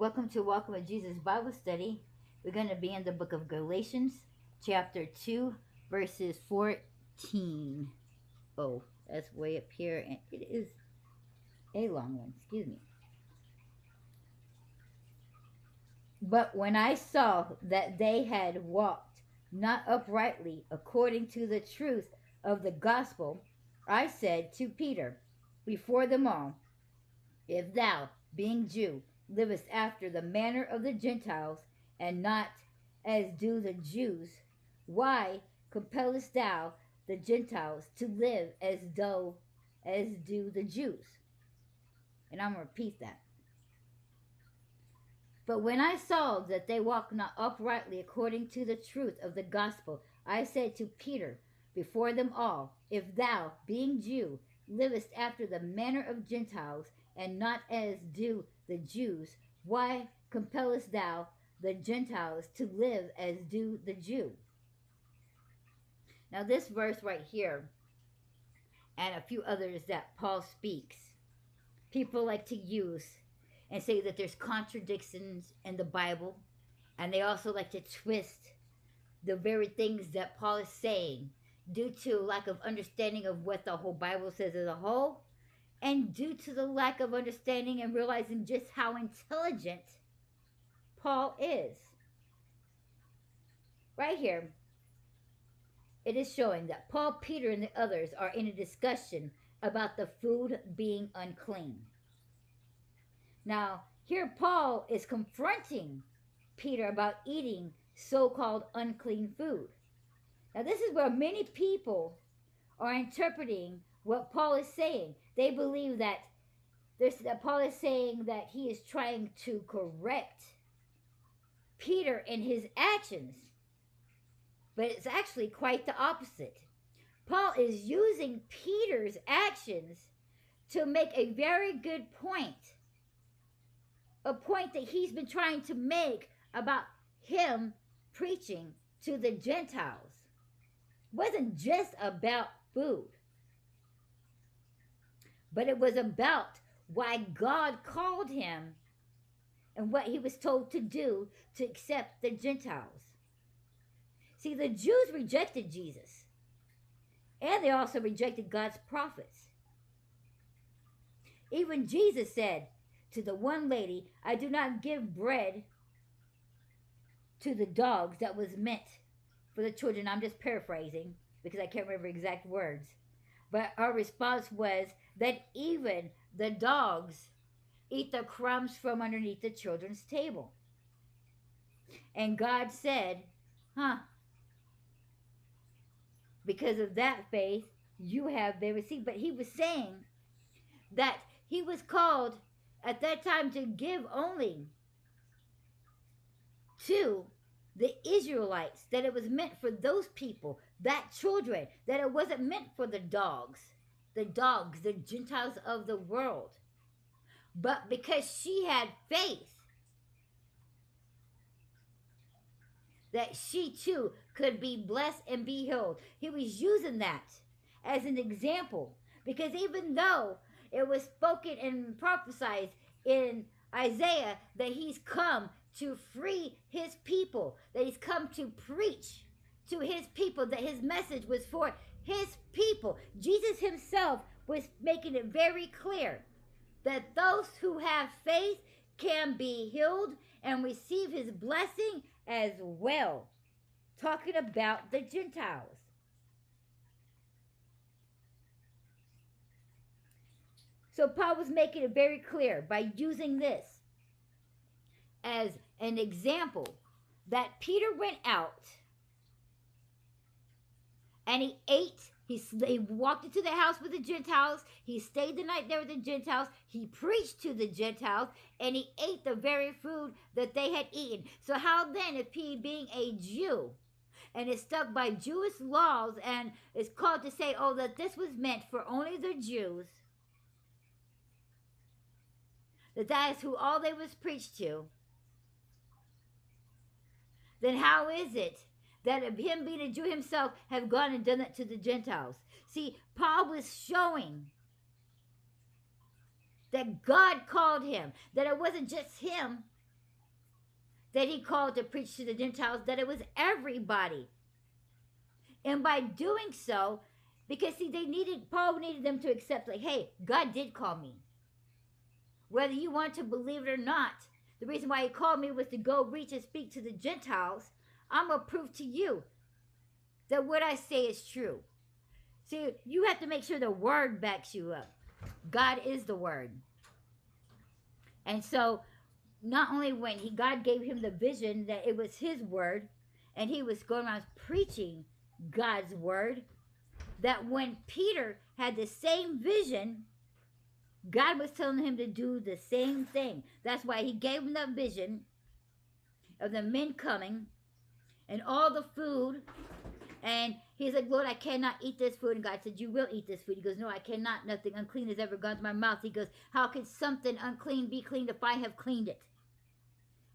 Welcome to Welcome with Jesus Bible Study. We're going to be in the book of Galatians, chapter 2, verses 14. Oh, that's way up here, and it is a long one. Excuse me. But when I saw that they had walked not uprightly according to the truth of the gospel, I said to Peter before them all, If thou, being Jew, livest after the manner of the Gentiles, and not as do the Jews, why compellest thou the Gentiles to live as do the Jews? And I'm going to repeat that. But when I saw that they walked not uprightly according to the truth of the gospel, I said to Peter before them all, If thou, being Jew, livest after the manner of Gentiles, and not as do the Jews, why compellest thou the Gentiles to live as do the Jew? Now this verse right here, and a few others that Paul speaks, people like to use and say that there's contradictions in the Bible, and they also like to twist the very things that Paul is saying due to lack of understanding of what the whole Bible says as a whole, and due to the lack of understanding and realizing just how intelligent Paul is. Right here, it is showing that Paul, Peter, and the others are in a discussion about the food being unclean. Now, here Paul is confronting Peter about eating so-called unclean food. Now, this is where many people are interpreting what Paul is saying. They believe that Paul is saying that he is trying to correct Peter in his actions. But it's actually quite the opposite. Paul is using Peter's actions to make a very good point. A point that he's been trying to make about him preaching to the Gentiles. It wasn't just about food, but it was about why God called him and what he was told to do to accept the Gentiles. See, the Jews rejected Jesus, and they also rejected God's prophets. Even Jesus said to the one lady, I do not give bread to the dogs that was meant for the children. I'm just paraphrasing because I can't remember exact words. But our response was that even the dogs eat the crumbs from underneath the children's table. And God said, because of that faith, you have been received. But he was saying that he was called at that time to give only to the Israelites, that it was meant for those people, that children, that it wasn't meant for the dogs, the Gentiles of the world. But because she had faith, that she too could be blessed and be healed. He was using that as an example, because even though it was spoken and prophesied in Isaiah that he's come to free his people, that he's come to preach to his people, that his message was for his people. Jesus himself was making it very clear that those who have faith can be healed and receive his blessing as well. Talking about the Gentiles. So Paul was making it very clear by using this as an example that Peter went out and he ate. He walked into the house with the Gentiles. He stayed the night there with the Gentiles. He preached to the Gentiles, and he ate the very food that they had eaten. So how then, if he, being a Jew, and is stuck by Jewish laws, and is called to say, oh, that this was meant for only the Jews, that is who all they was preached to, then how is it that him being a Jew himself have gone and done that to the Gentiles? See, Paul was showing that God called him, that it wasn't just him that he called to preach to the Gentiles, that it was everybody. And by doing so, because see, Paul needed them to accept, like, hey, God did call me. Whether you want to believe it or not, the reason why he called me was to go reach and speak to the Gentiles. I'm going to prove to you that what I say is true. See, you have to make sure the word backs you up. God is the word. And so, not only when God gave him the vision that it was his word, and he was going around preaching God's word, that when Peter had the same vision, God was telling him to do the same thing. That's why he gave him the vision of the men coming and all the food. And he's like, Lord, I cannot eat this food. And God said, you will eat this food. He goes, no, I cannot. Nothing unclean has ever gone to my mouth. He goes, how could something unclean be cleaned if I have cleaned it?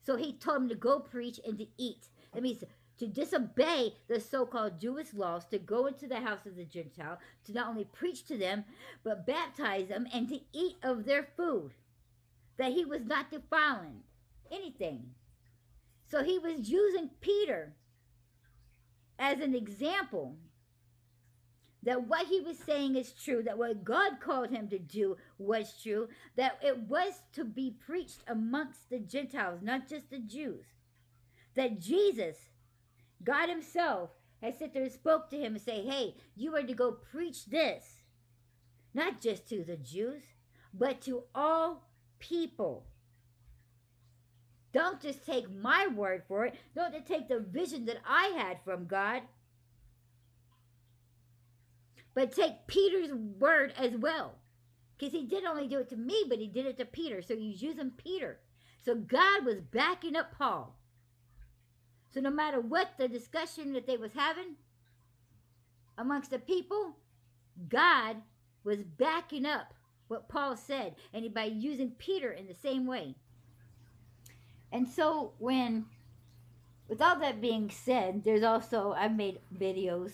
So he told him to go preach and to eat. That means to disobey the so-called Jewish laws, to go into the house of the Gentile, to not only preach to them, but baptize them and to eat of their food. That he was not defiling anything. So he was using Peter as an example that what he was saying is true, that what God called him to do was true, that it was to be preached amongst the Gentiles, not just the Jews. That Jesus, God himself, had sit there and spoke to him and say, hey, you are to go preach this, not just to the Jews, but to all people. Don't just take my word for it. Don't just take the vision that I had from God. But take Peter's word as well. Because he didn't only do it to me, but he did it to Peter. So he's using Peter. So God was backing up Paul. So no matter what the discussion that they was having amongst the people, God was backing up what Paul said. And by using Peter in the same way. And so with all that being said, there's also, I've made videos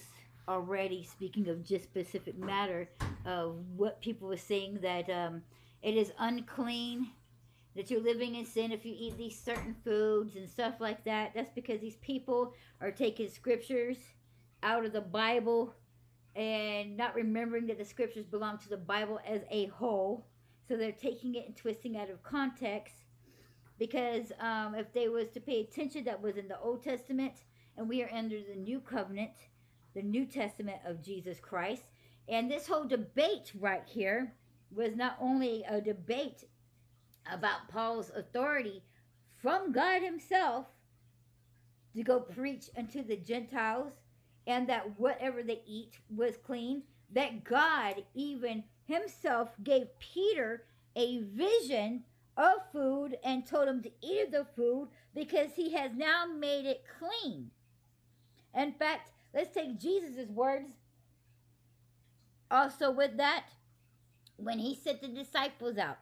already speaking of just specific matter of what people were saying, that it is unclean, that you're living in sin if you eat these certain foods and stuff like that. That's because these people are taking scriptures out of the Bible and not remembering that the scriptures belong to the Bible as a whole. So they're taking it and twisting out of context. Because if they was to pay attention, that was in the Old Testament, and we are under the New Covenant, the New Testament of Jesus Christ. And this whole debate right here was not only a debate about Paul's authority from God himself to go preach unto the Gentiles, and that whatever they eat was clean, that God even himself gave Peter a vision of food and told him to eat of the food because he has now made it clean. In fact, let's take Jesus' words also with that. When he sent the disciples out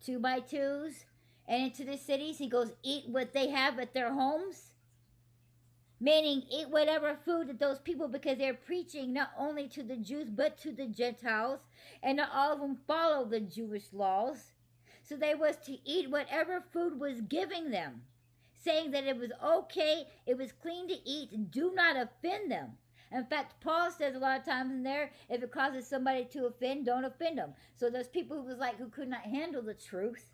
2 by 2s and into the cities, he goes, eat what they have at their homes. Meaning, eat whatever food that those people, because they're preaching not only to the Jews, but to the Gentiles. And not all of them follow the Jewish laws. So they was to eat whatever food was giving them, saying that it was okay, it was clean to eat, do not offend them. In fact, Paul says a lot of times in there, if it causes somebody to offend, don't offend them. So those people who could not handle the truth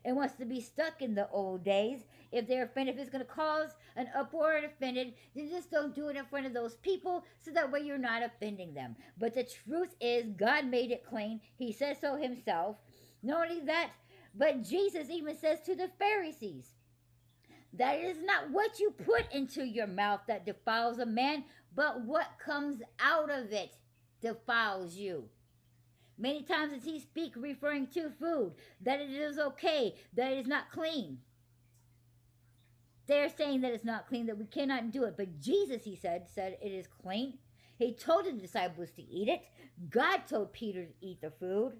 and wants to be stuck in the old days, if they're offended, if it's going to cause an uproar and offended, then just don't do it in front of those people, so that way you're not offending them. But the truth is, God made it clean. He says so himself. Not only that, but Jesus even says to the Pharisees that it is not what you put into your mouth that defiles a man, but what comes out of it defiles you. Many times does he speak referring to food, that it is okay, that it is not clean. They're saying that it's not clean, that we cannot do it. But Jesus, he said it is clean. He told the disciples to eat it. God told Peter to eat the food.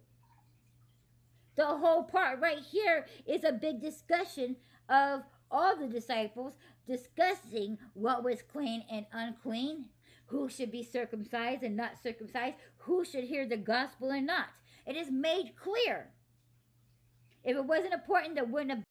The whole part right here is a big discussion of all the disciples discussing what was clean and unclean, who should be circumcised and not circumcised, who should hear the gospel and not. It is made clear. If it wasn't important, there wouldn't have